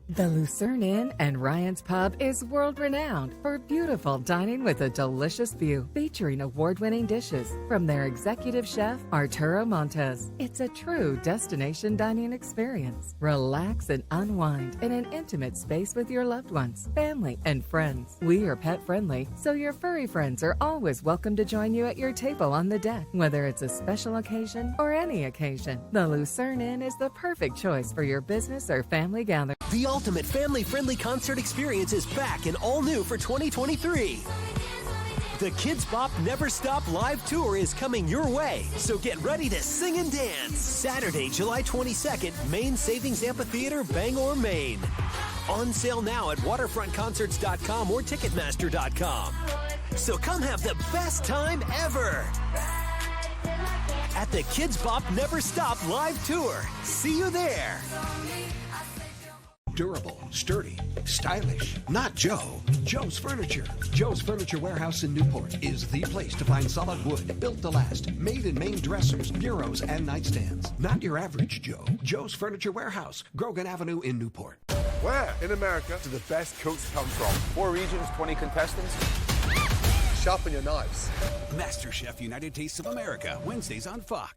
The Lucerne Inn and Ryan's Pub is world-renowned for beautiful dining with a delicious view, featuring award-winning dishes from their executive chef, Arturo Montes. It's a true destination dining experience. Relax and unwind in an intimate space with your loved ones, family, and friends. We are pet-friendly, so your furry friends are always welcome to join you at your table on the deck, whether it's a special occasion or any occasion. The Lucerne Inn is the perfect choice for your business or family gathering. The ultimate family-friendly concert experience is back and all new for 2023. The Kids Bop Never Stop live tour is coming your way, so get ready to sing and dance. Saturday, July 22nd, Maine Savings Amphitheater, Bangor, Maine. On sale now at waterfrontconcerts.com or ticketmaster.com. So come have the best time ever at the Kids Bop Never Stop live tour. See you there. Durable, sturdy, stylish. Not Joe. Joe's Furniture. Joe's Furniture Warehouse in Newport is the place to find solid wood, built to last, made in Maine dressers, bureaus, and nightstands. Not your average Joe. Joe's Furniture Warehouse, Grogan Avenue in Newport. Where in America do the best cooks come from? 4 regions, 20 contestants. Sharpen your knives. MasterChef United Tastes of America, Wednesdays on Fox.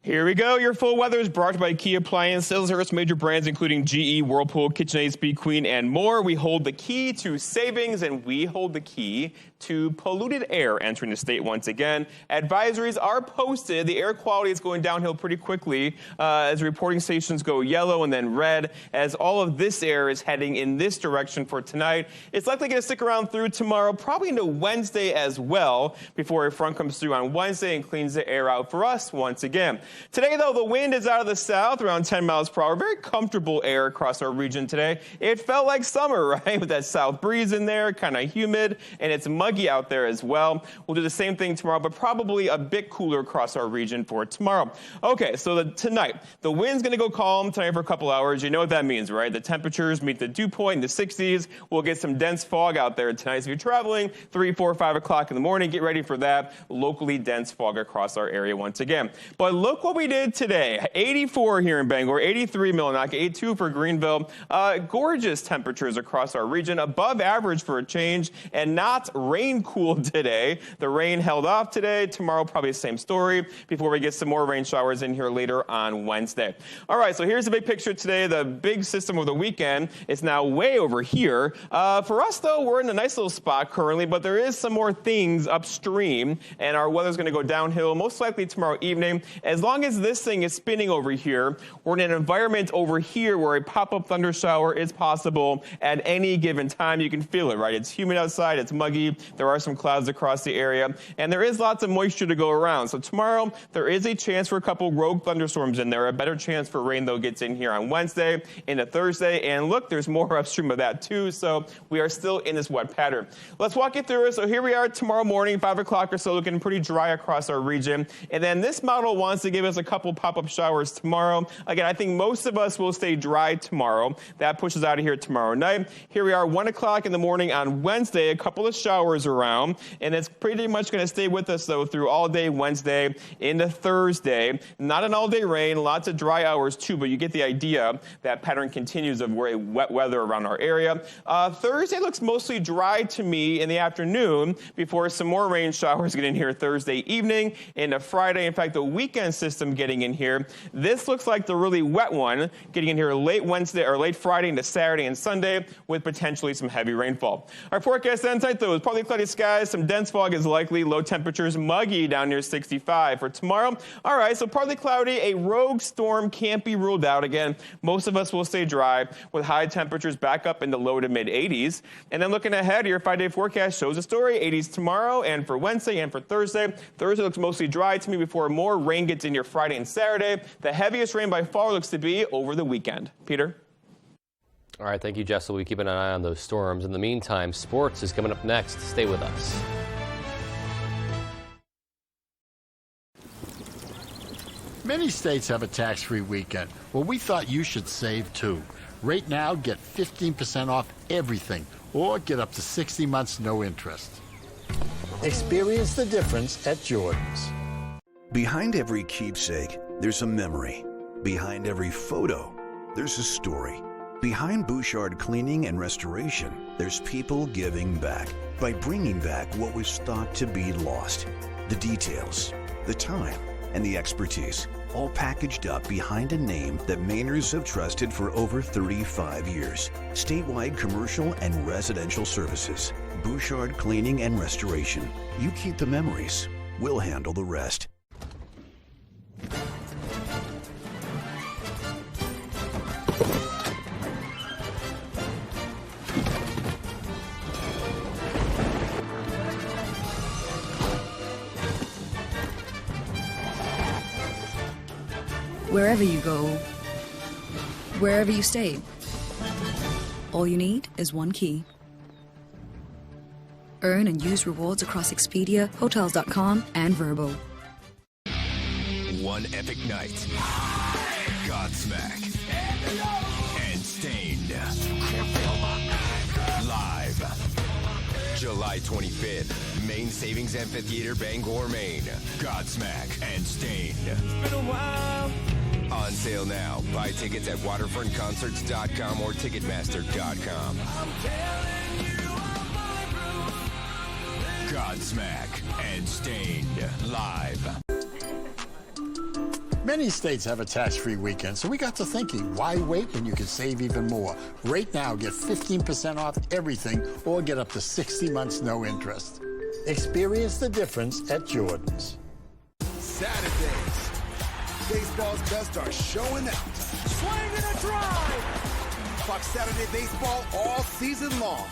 Here we go. Your full weather is brought to you by Key Appliance. Sales service major brands including GE, Whirlpool, KitchenAid, Speed Queen, and more. We hold the key to savings, and we hold the key to polluted air entering the state once again. Advisories are posted. The air quality is going downhill pretty quickly as reporting stations go yellow and then red, as all of this air is heading in this direction for tonight. It's likely going to stick around through tomorrow, probably into Wednesday as well, before a front comes through on Wednesday and cleans the air out for us once again. Today, though, the wind is out of the south, around 10 miles per hour. Very comfortable air across our region today. It felt like summer, right? With that south breeze in there, kind of humid, and it's muggy out there as well. We'll do the same thing tomorrow, but probably a bit cooler across our region for tomorrow. Okay, so tonight, the wind's going to go calm tonight for a couple hours. You know what that means, right? The temperatures meet the dew point in the 60s. We'll get some dense fog out there tonight. So if you're traveling 3, 4, 5 o'clock in the morning, get ready for that. Locally dense fog across our area once again. But look what we did today. 84 here in Bangor, 83 Millinocket, 82 for Greenville. Gorgeous temperatures across our region, above average for a change, and not rain cool today. The rain held off today. Tomorrow, probably the same story before we get some more rain showers in here later on Wednesday. All right, so here's the big picture today. The big system of the weekend is now way over here. For us, though, we're in a nice little spot currently, but there is some more things upstream, and our weather's going to go downhill most likely tomorrow evening. As long as this thing is spinning over here, we're in an environment over here where a pop-up thunder shower is possible at any given time. You can feel it, right? It's humid outside. It's muggy. There are some clouds across the area, and there is lots of moisture to go around. So tomorrow, there is a chance for a couple rogue thunderstorms in there. A better chance for rain, though, gets in here on Wednesday into Thursday. And look, there's more upstream of that, too. So we are still in this wet pattern. Let's walk you through it. So here we are tomorrow morning, 5 o'clock or so, looking pretty dry across our region. And then this model wants to give us a couple pop-up showers tomorrow. Again, I think most of us will stay dry tomorrow. That pushes out of here tomorrow night. Here we are, 1 o'clock in the morning on Wednesday, a couple of showers around, and it's pretty much going to stay with us, though, through all day Wednesday into Thursday. Not an all-day rain, lots of dry hours, too, but you get the idea. That pattern continues of very wet weather around our area. Thursday looks mostly dry to me in the afternoon before some more rain showers get in here Thursday evening into Friday. In fact, the weekend system getting in here. This looks like the really wet one getting in here late Wednesday or late Friday into Saturday and Sunday with potentially some heavy rainfall. Our forecast tonight, though, is partly cloudy skies. Some dense fog is likely. Low temperatures muggy down near 65. For tomorrow, all right, so partly cloudy. A rogue storm can't be ruled out. Again, most of us will stay dry with high temperatures back up in the low to mid 80s. And then looking ahead, your 5-day forecast shows a story. 80s tomorrow and for Wednesday and for Thursday. Thursday looks mostly dry to me before more rain gets in here Friday and Saturday. The heaviest rain by far looks to be over the weekend. Peter? All right, thank you, Jess. We'll be keeping an eye on those storms. In the meantime, sports is coming up next. Stay with us. Many states have a tax-free weekend. Well, we thought you should save too. Right now, get 15% off everything, or get up to 60 months no interest. Experience the difference at Jordan's. Behind every keepsake, there's a memory. Behind every photo, there's a story. Behind Bouchard Cleaning and Restoration, there's people giving back by bringing back what was thought to be lost. The details, the time, and the expertise, all packaged up behind a name that Mainers have trusted for over 35 years. Statewide commercial and residential services. Bouchard Cleaning and Restoration. You keep the memories. We'll handle the rest. Wherever you go, wherever you stay, all you need is one key. Earn and use rewards across Expedia, Hotels.com, and Vrbo. One epic night. Godsmack. And Stained. Live. July 25th. Maine Savings Amphitheater, Bangor, Maine. Godsmack and Stained. It's been a while. On sale now. Buy tickets at waterfrontconcerts.com or ticketmaster.com. Godsmack and Stained live. Many states have a tax-free weekend, so we got to thinking, why wait when you can save even more? Right now, get 15% off everything or get up to 60 months no interest. Experience the difference at Jordan's. Saturdays. Baseball's best are showing out. Swing and a drive. Fox Saturday Baseball all season long.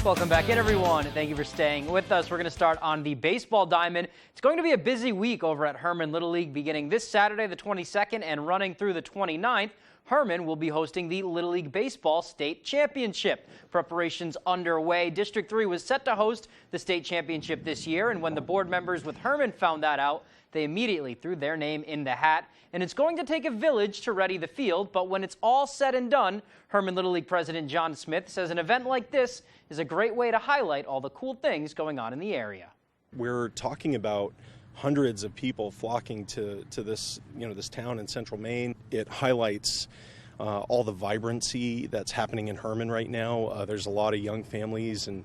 Welcome back in, everyone. Thank you for staying with us. We're going to start on the baseball diamond. It's going to be a busy week over at Herman Little League beginning this Saturday, the 22nd, and running through the 29th. Herman will be hosting the Little League Baseball State Championship. Preparations underway. District 3 was set to host the state championship this year, and when the board members with Herman found that out, they immediately threw their name in the hat. And it's going to take a village to ready the field, but when it's all said and done, Herman Little League President John Smith says an event like this is a great way to highlight all the cool things going on in the area. We're talking about hundreds of people flocking to this, this town in central Maine. It highlights all the vibrancy that's happening in Herman right now. There's a lot of young families and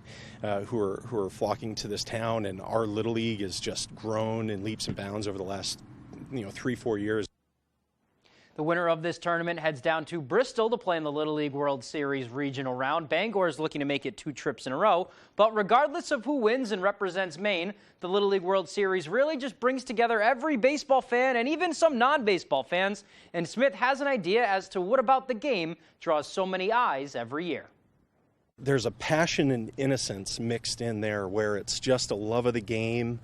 who are flocking to this town, and our Little League has just grown in leaps and bounds over the last 3-4 years. The winner of this tournament heads down to Bristol to play in the Little League World Series regional round. Bangor is looking to make it 2 trips in a row. But regardless of who wins and represents Maine, the Little League World Series really just brings together every baseball fan and even some non-baseball fans. And Smith has an idea as to what about the game draws so many eyes every year. There's a passion and innocence mixed in there where it's just a love of the game.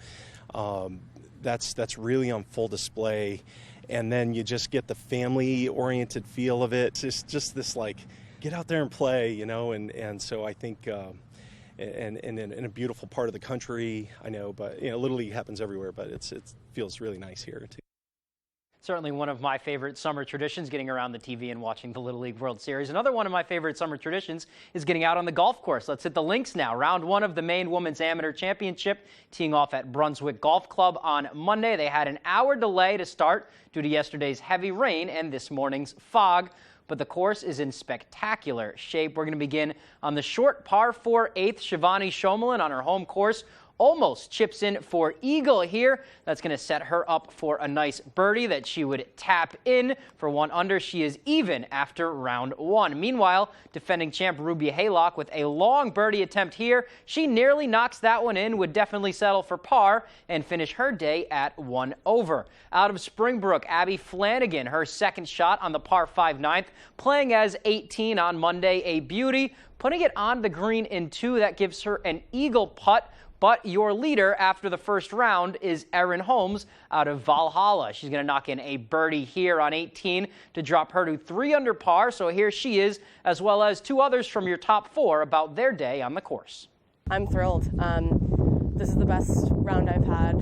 That's really on full display. And then you just get the family-oriented feel of it. It's just this, get out there and play, and so I think, and in a beautiful part of the country, I know, but, Little League happens everywhere, but it feels really nice here, too. Certainly one of my favorite summer traditions, getting around the TV and watching the Little League World Series. Another one of my favorite summer traditions is getting out on the golf course. Let's hit the links now. Round 1 of the Maine Women's Amateur Championship, teeing off at Brunswick Golf Club on Monday. They had an hour delay to start due to yesterday's heavy rain and this morning's fog, but the course is in spectacular shape. We're going to begin on the short par 4 8th. Shivani Shomalin on her home course almost chips in for eagle here. That's going to set her up for a nice birdie that she would tap in for 1 under. She is even after round 1. Meanwhile, defending champ Ruby Haylock with a long birdie attempt here. She nearly knocks that one in, would definitely settle for par and finish her day at 1 over. Out of Springbrook, Abby Flanagan, her second shot on the par 5 9th, playing as 18 on Monday, a beauty, putting it on the green in 2. That gives her an eagle putt. But your leader after the first round is Erin Holmes out of Valhalla. She's going to knock in a birdie here on 18 to drop her to 3 under par. So here she is, as well as 2 others from your top 4 about their day on the course. I'm thrilled. This is the best round I've had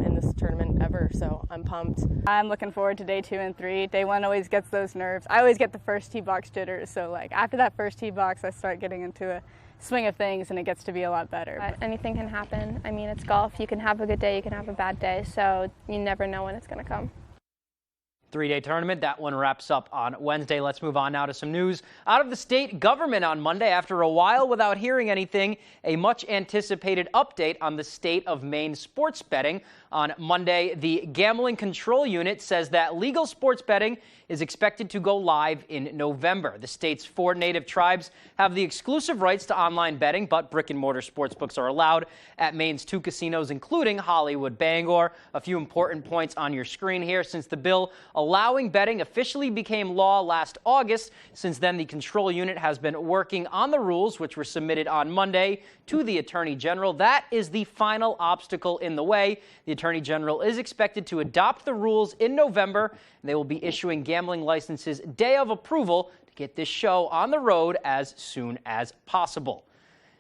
in this tournament ever, so I'm pumped. I'm looking forward to day 2 and 3. Day 1 always gets those nerves. I always get the first tee box jitters, so like after that first tee box, I start getting into a swing of things and it gets to be a lot better. Anything can happen. I mean, it's golf. You can have a good day, you can have a bad day, so you never know when it's going to come. 3-day tournament. That one wraps up on Wednesday. Let's move on now to some news out of the state government on Monday. After a while without hearing anything, a much anticipated update on the state of Maine sports betting. On Monday, the Gambling Control Unit says that legal sports betting is expected to go live in November. The state's 4 native tribes have the exclusive rights to online betting, but brick-and-mortar sportsbooks are allowed at Maine's 2 casinos, including Hollywood Bangor. A few important points on your screen here. Since the bill allowing betting officially became law last August, since then the control unit has been working on the rules, which were submitted on Monday to the Attorney General. That is the final obstacle in the way. The Attorney General is expected to adopt the rules in November, and they will be issuing gambling licenses day of approval to get this show on the road as soon as possible.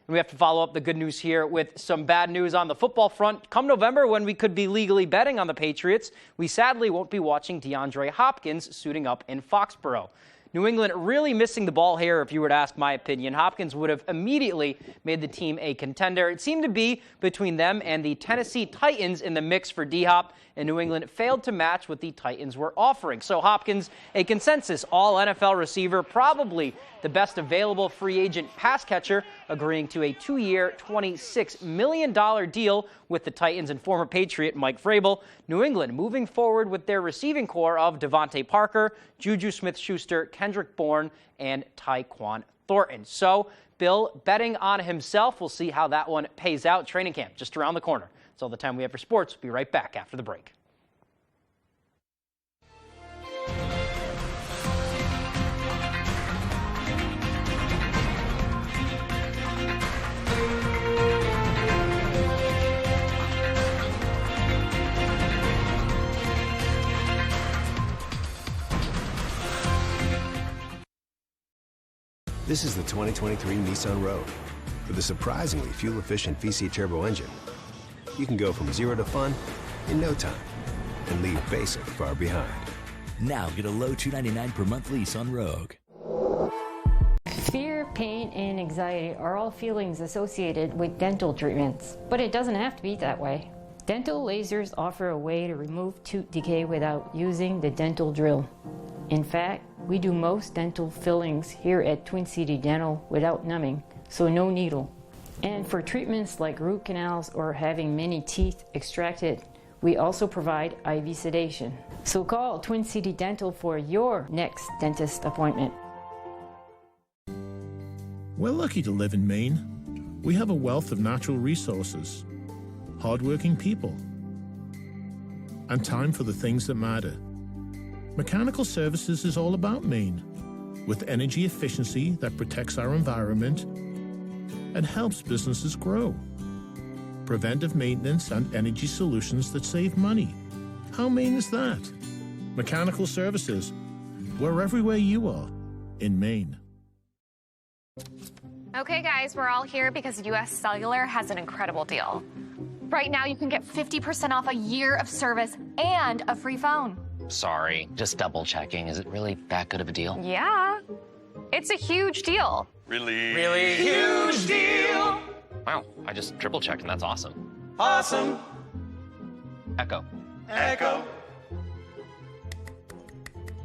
And we have to follow up the good news here with some bad news on the football front. Come November, when we could be legally betting on the Patriots, we sadly won't be watching DeAndre Hopkins suiting up in Foxborough. New England really missing the ball here, if you were to ask my opinion. Hopkins would have immediately made the team a contender. It seemed to be between them and the Tennessee Titans in the mix for D-Hop, and New England failed to match what the Titans were offering. So Hopkins, a consensus all-NFL receiver, probably the best available free agent pass catcher, agreeing to a 2-year, $26 million deal with the Titans and former Patriot Mike Vrabel. New England moving forward with their receiving core of Devontae Parker, Juju Smith-Schuster, Kendrick Bourne, and Tyquan Thornton. So Bill betting on himself. We'll see how that one pays out. Training camp just around the corner. That's all the time we have for sports. We'll be right back after the break. This is the 2023 Nissan Rogue. With a surprisingly fuel-efficient VC turbo engine, you can go from 0 to fun in no time and leave basic far behind. Now get a low $299 per month lease on Rogue. Fear, pain, and anxiety are all feelings associated with dental treatments, but it doesn't have to be that way. Dental lasers offer a way to remove tooth decay without using the dental drill. In fact, we do most dental fillings here at Twin City Dental without numbing, so no needle. And for treatments like root canals or having many teeth extracted, we also provide IV sedation. So call Twin City Dental for your next dentist appointment. We're lucky to live in Maine. We have a wealth of natural resources, hardworking people, and time for the things that matter. Mechanical Services is all about Maine, with energy efficiency that protects our environment and helps businesses grow. Preventive maintenance and energy solutions that save money. How Maine is that? Mechanical Services. We're everywhere you are in Maine. Okay, guys, we're all here because US Cellular has an incredible deal. Right now, you can get 50% off a year of service and a free phone. Sorry, just double checking. Is it really that good of a deal? Yeah, it's a huge deal. Really huge deal. Wow, I just triple checked and that's awesome. Awesome. Echo.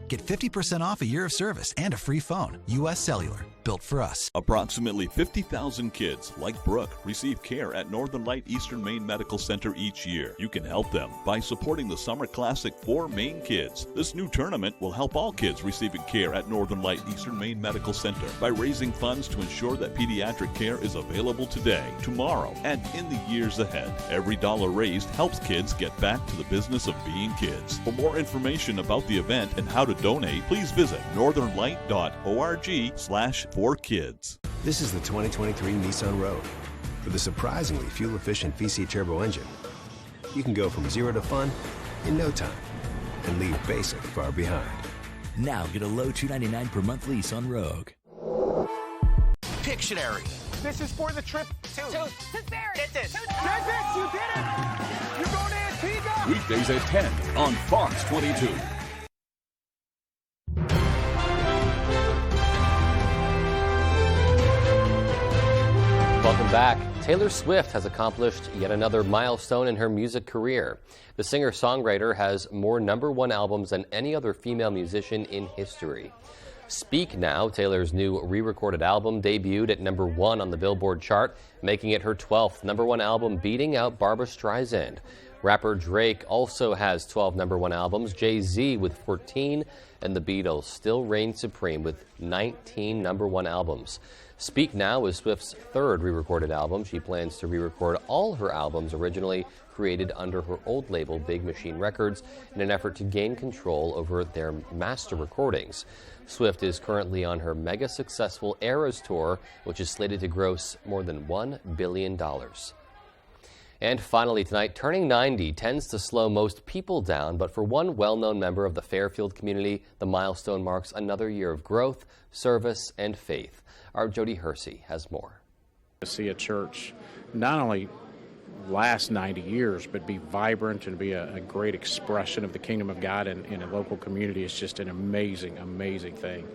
Get 50% off a year of service and a free phone. US Cellular, built for us. Approximately 50,000 kids, like Brooke, receive care at Northern Light Eastern Maine Medical Center each year. You can help them by supporting the Summer Classic for Maine Kids. This new tournament will help all kids receiving care at Northern Light Eastern Maine Medical Center by raising funds to ensure that pediatric care is available today, tomorrow, and in the years ahead. Every dollar raised helps kids get back to the business of being kids. For more information about the event and how to donate, please visit northernlight.org/4kids. This is the 2023 Nissan Rogue. With a surprisingly fuel-efficient VC turbo engine, you can go from 0 to fun in no time and leave basic far behind. Now get a low $299 per month lease on Rogue. Pictionary. This is for the trip to Toothberry. Dentist. Dentist, you did it! You're going to Antigua! Weekdays at 10 on Fox 22. Welcome back. Taylor Swift has accomplished yet another milestone in her music career. The singer-songwriter has more #1 albums than any other female musician in history. Speak Now, Taylor's new re-recorded album, debuted at #1 on the Billboard chart, making it her 12th #1 album, beating out Barbra Streisand. Rapper Drake also has 12 #1 albums, Jay-Z with 14, and the Beatles still reign supreme with 19 #1 albums. Speak Now is Swift's third re-recorded album. She plans to re-record all her albums originally created under her old label, Big Machine Records, in an effort to gain control over their master recordings. Swift is currently on her mega-successful Eras Tour, which is slated to gross more than $1 billion. And finally tonight, turning 90 tends to slow most people down, but for one well-known member of the Fairfield community, the milestone marks another year of growth, service, and faith. Our Jody Hersey has more. To see a church not only last 90 years, but be vibrant and be a great expression of the kingdom of God in a local community is just an amazing, amazing thing.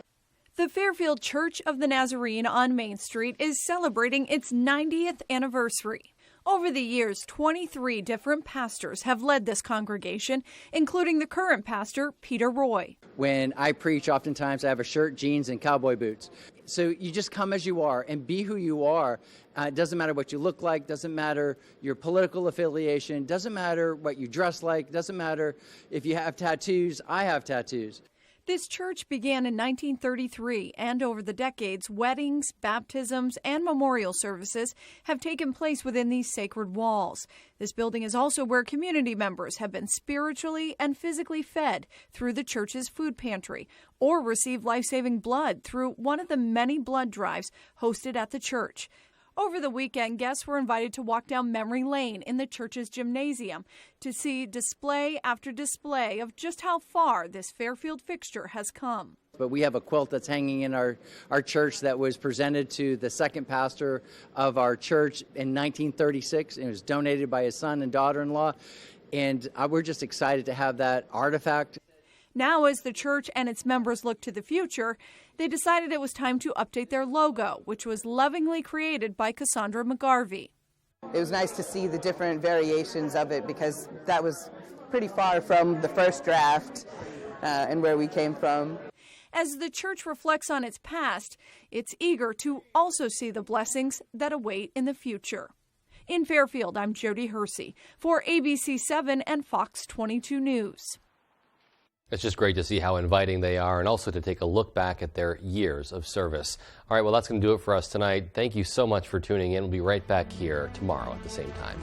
The Fairfield Church of the Nazarene on Main Street is celebrating its 90th anniversary. Over the years, 23 different pastors have led this congregation, including the current pastor, Peter Roy. When I preach, oftentimes I have a shirt, jeans, and cowboy boots. So you just come as you are and be who you are. It doesn't matter what you look like, doesn't matter your political affiliation, doesn't matter what you dress like, doesn't matter if you have tattoos. I have tattoos. This church began in 1933, and over the decades, weddings, baptisms, and memorial services have taken place within these sacred walls. This building is also where community members have been spiritually and physically fed through the church's food pantry, or received life-saving blood through one of the many blood drives hosted at the church. Over the weekend, guests were invited to walk down memory lane in the church's gymnasium to see display after display of just how far this Fairfield fixture has come. But we have a quilt that's hanging in our church that was presented to the second pastor of our church in 1936. It was donated by his son and daughter-in-law, and we're just excited to have that artifact. Now, as the church and its members look to the future, they decided it was time to update their logo, which was lovingly created by Cassandra McGarvey. It was nice to see the different variations of it because that was pretty far from the first draft and where we came from. As the church reflects on its past, it's eager to also see the blessings that await in the future. In Fairfield, I'm Jody Hersey for ABC7 and Fox 22 News. It's just great to see how inviting they are and also to take a look back at their years of service. All right, well, that's going to do it for us tonight. Thank you so much for tuning in. We'll be right back here tomorrow at the same time.